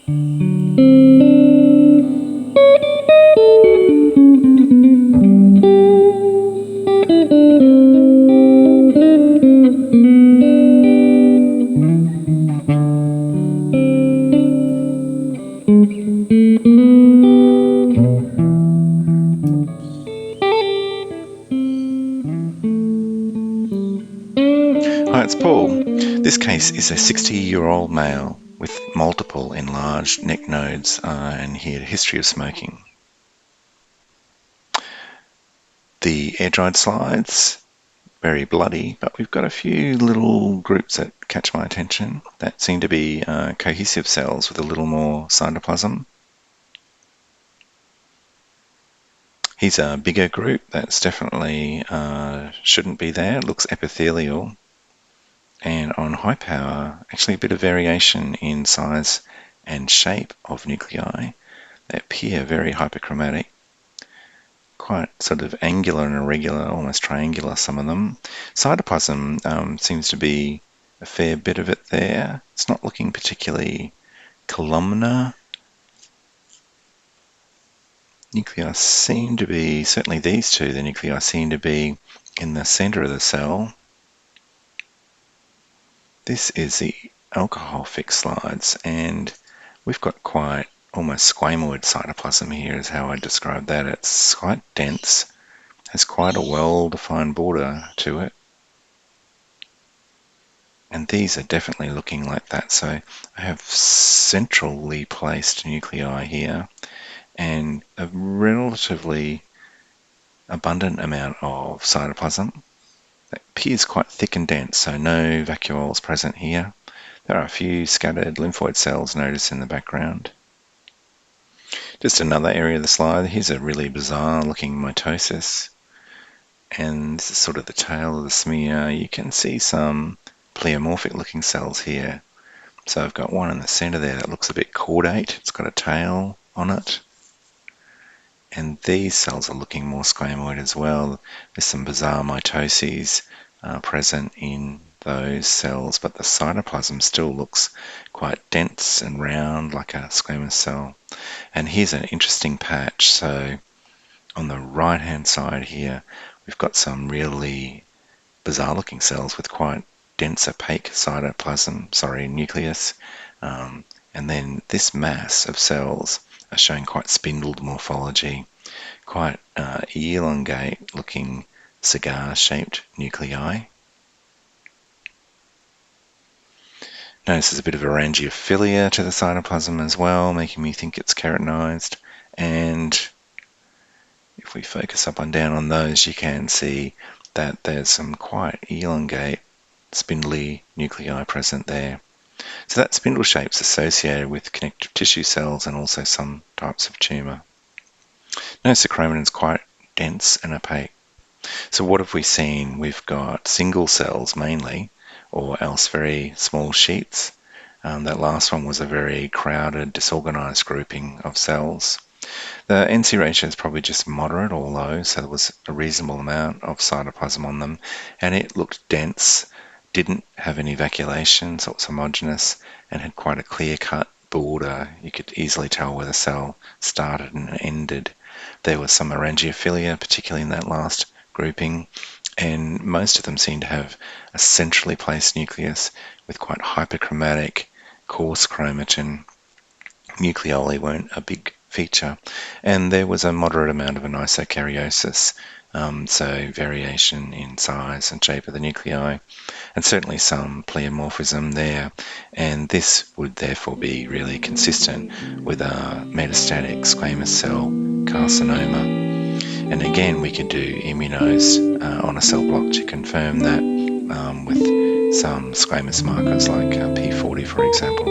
Hi, it's Paul. This case is a 60-year-old male with multiple enlarged neck nodes and he had a history of smoking. The air-dried slides, very bloody, but we've got a few little groups that catch my attention that seem to be cohesive cells with a little more cytoplasm. Here's a bigger group that's definitely shouldn't be there. It looks epithelial. And on high power, actually a bit of variation in size and shape of nuclei. They appear very hyperchromatic, quite sort of angular and irregular, almost triangular, some of them. Cytoplasm seems to be a fair bit of it there. It's not looking particularly columnar. Nuclei seem to be, certainly these two, the nuclei seem to be in the center of the cell. This is the alcohol fix slides, and we've got quite almost squamoid cytoplasm here is how I describe that. It's quite dense, has quite a well-defined border to it. And these are definitely looking like that. So I have centrally placed nuclei here and a relatively abundant amount of cytoplasm. It appears quite thick and dense, so no vacuoles present here. There are a few scattered lymphoid cells noticed in the background. Just another area of the slide. Here's a really bizarre looking mitosis. And this is sort of the tail of the smear. You can see some pleomorphic looking cells here. So I've got one in the center there that looks a bit cordate. It's got a tail on it. And these cells are looking more squamoid as well. There's some bizarre mitoses present in those cells, but the cytoplasm still looks quite dense and round like a squamous cell. And here's an interesting patch. So on the right hand side here, we've got some really bizarre looking cells with quite dense opaque nucleus. And then this mass of cells are showing quite spindled morphology, quite elongate looking cigar shaped nuclei. Notice there's a bit of orangiophilia to the cytoplasm as well, making me think it's keratinized. And if we focus up and down on those, you can see that there's some quite elongate, spindly nuclei present there. So that spindle shape's associated with connective tissue cells and also some types of tumour. Notice the chromatin's quite dense and opaque. So what have we seen? We've got single cells mainly, or else very small sheets. That last one was a very crowded, disorganized grouping of cells. The NC ratio is probably just moderate or low, so there was a reasonable amount of cytoplasm on them, and it looked dense, didn't have any vacuolation, so it was homogeneous, and had quite a clear-cut border. You could easily tell where the cell started and ended. There was some orangiophilia, particularly in that last grouping, and most of them seem to have a centrally placed nucleus with quite hyperchromatic, coarse chromatin. Nucleoli weren't a big feature, and there was a moderate amount of anisokaryosis, so variation in size and shape of the nuclei, and certainly some pleomorphism there, and this would therefore be really consistent with a metastatic squamous cell carcinoma. And again, we could do immunos on a cell block to confirm that with some squamous markers like P40, for example.